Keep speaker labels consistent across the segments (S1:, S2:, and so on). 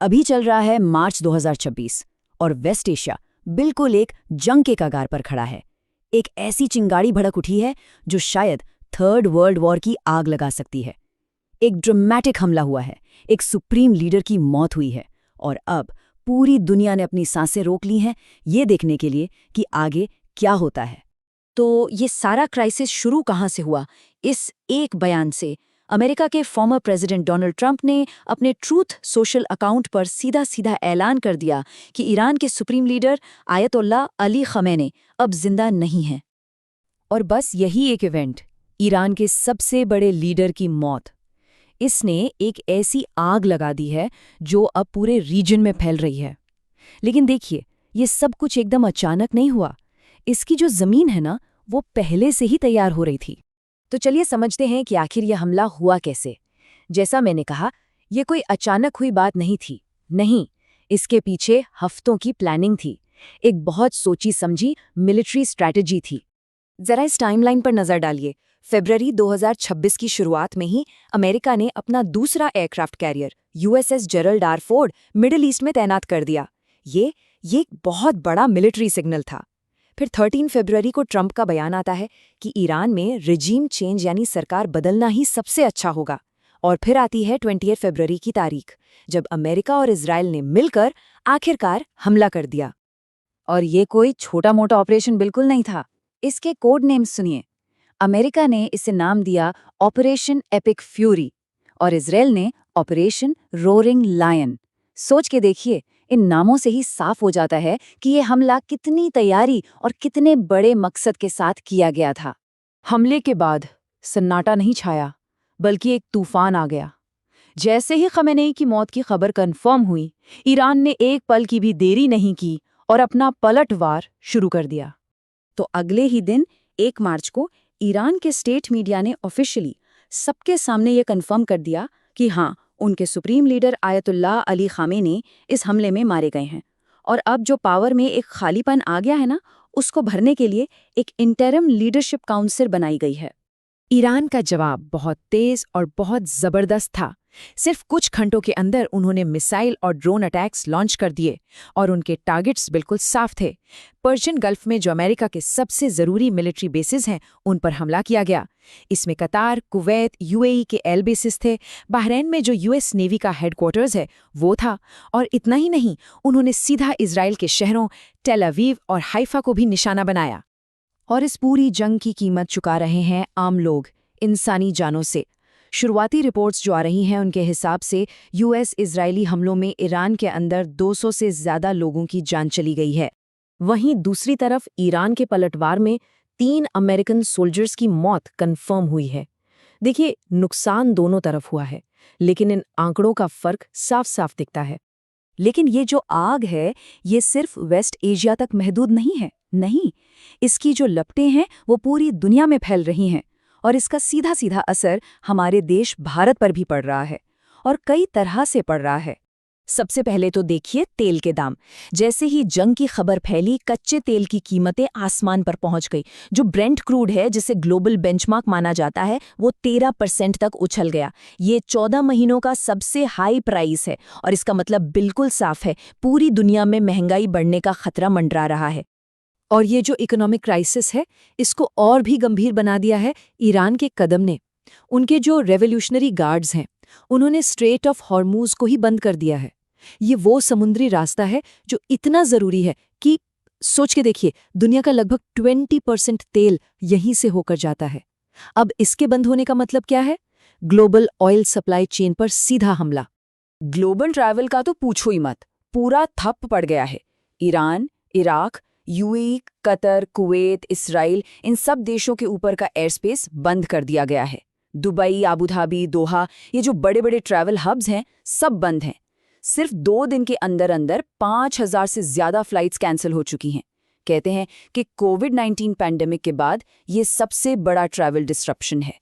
S1: अभी चल रहा है मार्च 2026 और वेस्ट एशिया बिल्कुल एक जंग के कगार पर खड़ा है। एक ऐसी चिंगारी भड़क उठी है जो शायद थर्ड वर्ल्ड वॉर की आग लगा सकती है। एक ड्रामेटिक हमला हुआ है, एक सुप्रीम लीडर की मौत हुई है और अब पूरी दुनिया ने अपनी सांसें रोक ली हैं ये देखने के लिए कि आगे क्या होता है।
S2: तो ये सारा क्राइसिस शुरू कहाँ से हुआ? इस एक बयान से। अमेरिका के फॉर्मर प्रेसिडेंट डोनाल्ड ट्रंप ने अपने ट्रूथ सोशल अकाउंट पर सीधा सीधा ऐलान कर दिया कि ईरान के supreme leader Ayatollah Ali Khamenei अब जिंदा नहीं हैं।
S1: और बस यही एक इवेंट, ईरान के सबसे बड़े लीडर की मौत, इसने एक ऐसी आग लगा दी है जो अब पूरे रीजन में फैल रही है। लेकिन देखिए, ये सब कुछ एकदम अचानक नहीं हुआ। इसकी जो जमीन है ना, वो पहले से ही तैयार हो रही थी।
S2: तो चलिए समझते हैं कि आखिर यह हमला हुआ कैसे। जैसा मैंने कहा, ये कोई अचानक हुई बात नहीं थी। नहीं, इसके पीछे हफ्तों की प्लानिंग थी। एक बहुत सोची समझी मिलिट्री स्ट्रैटेजी थी। जरा इस टाइमलाइन पर नजर डालिए। फरवरी 2026 की शुरुआत में ही अमेरिका ने अपना दूसरा aircraft carrier USS Gerald R Ford middle east में तैनात कर दिया। ये एक बहुत बड़ा मिलिट्री सिग्नल था। फिर 13 फरवरी को ट्रंप का बयान आता है कि ईरान में रिजीम चेंज यानी सरकार बदलना ही सबसे अच्छा होगा। और फिर आती है 28 फरवरी की तारीख, जब अमेरिका और इजराइल ने मिलकर आखिरकार हमला कर दिया। और ये कोई छोटा मोटा ऑपरेशन बिल्कुल नहीं था। इसके कोड नेम्स सुनिए। अमेरिका ने इसे नाम दिया ऑपरेशन एपिक फ्यूरी और इजराइल ने ऑपरेशन रोरिंग लायन। सोच के देखिए, इन नामों से ही साफ हो जाता है कि ये हमला कितनी तैयारी और कितने बड़े मकसद के साथ किया गया था।
S3: हमले के बाद सन्नाटा नहीं छाया, बल्कि एक तूफान आ गया। जैसे ही खमेनी की मौत की खबर कंफर्म हुई, ईरान ने एक पल की भी देरी नहीं की और अपना पलटवार शुरू कर दिया।
S2: तो अगले ही दिन 1 मार्च को ईरान के स्टेट मीडिया ने ऑफिशियली सबके सामने ये कंफर्म कर दिया कि हाँ, उनके supreme leader Ayatollah Ali Khamenei इस हमले में मारे गए हैं। और अब जो पावर में एक खालीपन आ गया है ना, उसको भरने के लिए एक इंटरिम लीडरशिप काउंसिल बनाई गई है।
S3: ईरान का जवाब बहुत तेज और बहुत जबरदस्त था। सिर्फ कुछ घंटों के अंदर उन्होंने मिसाइल और ड्रोन अटैक्स लॉन्च कर दिए और उनके टारगेट्स बिल्कुल साफ थे। पर्शियन गल्फ में जो अमेरिका के सबसे ज़रूरी मिलिट्री बेसिस हैं, उन पर हमला किया गया। इसमें कतार, कुवैत, UAE के एल बेसिस थे। बहरीन में जो US नेवी का हेडक्वार्टर्स है, वो था। और इतना ही नहीं, उन्होंने सीधा इजराइल के शहरों टेल अवीव और हाइफा को भी निशाना बनाया। और इस पूरी जंग की कीमत चुका रहे हैं आम लोग, इंसानी जानों से। शुरुआती रिपोर्ट्स जो आ रही हैं, उनके हिसाब से US इजरायली हमलों में ईरान के अंदर 200 से ज़्यादा लोगों की जान चली गई है। वहीं दूसरी तरफ ईरान के पलटवार में 3 अमेरिकन सोल्जर्स की मौत कंफर्म हुई है। देखिए, नुकसान दोनों तरफ हुआ है, लेकिन इन आंकड़ों का फर्क साफ साफ दिखता है। लेकिन ये जो आग है, ये सिर्फ वेस्ट एशिया तक महदूद नहीं है। नहीं, इसकी जो लपटें हैं वो पूरी दुनिया में फैल रही हैं और इसका सीधा सीधा असर हमारे देश भारत पर भी पड़ रहा है और कई तरह से पड़ रहा है। सबसे पहले तो देखिए तेल के दाम। जैसे ही जंग की खबर फैली, कच्चे तेल की कीमतें आसमान पर पहुंच गई। जो ब्रेंट क्रूड है, जिसे ग्लोबल बेंचमार्क माना जाता है, वो 13% तक उछल गया। ये 14 महीनों का सबसे हाई प्राइस है और इसका मतलब बिल्कुल साफ है, पूरी दुनिया में महंगाई बढ़ने का खतरा मंडरा रहा है। और ये जो इकोनॉमिक क्राइसिस है, इसको और भी गंभीर बना दिया है ईरान के कदम ने। उनके जो रेवोल्यूशनरी गार्ड्स हैं, उन्होंने स्ट्रेट ऑफ हॉर्मूज को ही बंद कर दिया है। ये वो समुद्री रास्ता है जो इतना ज़रूरी है कि सोच के देखिए, दुनिया का लगभग 20% तेल यहीं से होकर जाता है। अब इसके बंद होने का मतलब क्या है? ग्लोबल ऑयल सप्लाई चेन पर सीधा हमला। ग्लोबल ट्रैवल का तो पूछो ही मत, पूरा ठप पड़ गया है। Iran, Iraq, UAE, Qatar, Kuwait, Israel, इन सब देशों के ऊपर का एयर स्पेस बंद कर दिया गया है। दुबई, अबू धाबी, दोहा, ये जो बड़े बड़े ट्रैवल हब्स हैं, सब बंद हैं। सिर्फ 2 दिन के अंदर अंदर 5000 से ज़्यादा फ्लाइट्स कैंसिल हो चुकी हैं। कहते हैं कि कोविड-19 पैंडेमिक के बाद ये सबसे बड़ा ट्रैवल डिस्ट्रप्शन है।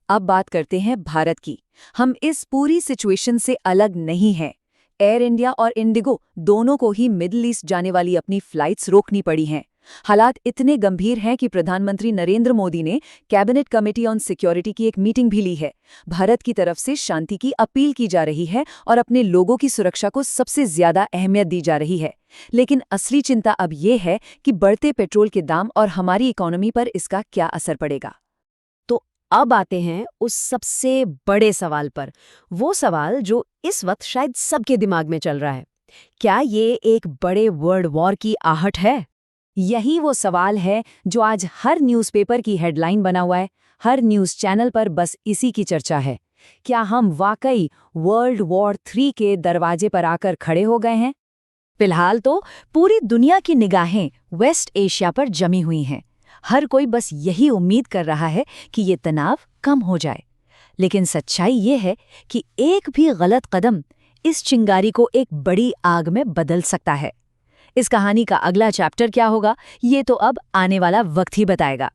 S3: अब बात करते हैं भारत की। हम इस पूरी सिचुएशन से अलग नहीं हैं। एयर इंडिया और इंडिगो दोनों को ही मिडिल ईस्ट जाने वाली अपनी फ्लाइट्स रोकनी पड़ी हैं।
S2: हालात इतने गंभीर हैं कि प्रधानमंत्री नरेंद्र मोदी ने कैबिनेट कमेटी ऑन सिक्योरिटी की एक मीटिंग भी ली है। भारत की तरफ से शांति की अपील की जा रही है और अपने लोगों की सुरक्षा को सबसे ज्यादा अहमियत दी जा रही है। लेकिन असली चिंता अब ये है कि बढ़ते पेट्रोल के दाम और हमारी इकोनॉमी पर इसका क्या असर पड़ेगा।
S1: तो अब आते हैं उस सबसे बड़े सवाल पर, वो सवाल जो इस वक्त शायद सबके दिमाग में चल रहा है। क्या ये एक बड़े वर्ल्ड वॉर की आहट है?
S2: यही वो सवाल है जो आज हर न्यूज़पेपर की हेडलाइन बना हुआ है, हर न्यूज़ चैनल पर बस इसी की चर्चा है। क्या हम वाकई वर्ल्ड वॉर 3 के दरवाजे पर आकर खड़े हो गए हैं?
S1: फिलहाल तो पूरी दुनिया की निगाहें वेस्ट एशिया पर जमी हुई हैं। हर कोई बस यही उम्मीद कर रहा है कि ये तनाव कम हो जाए। लेकिन सच्चाई ये है कि एक भी गलत कदम इस चिंगारी को एक बड़ी आग में बदल सकता है। इस कहानी का अगला चैप्टर क्या होगा, ये तो अब आने वाला वक्त ही बताएगा।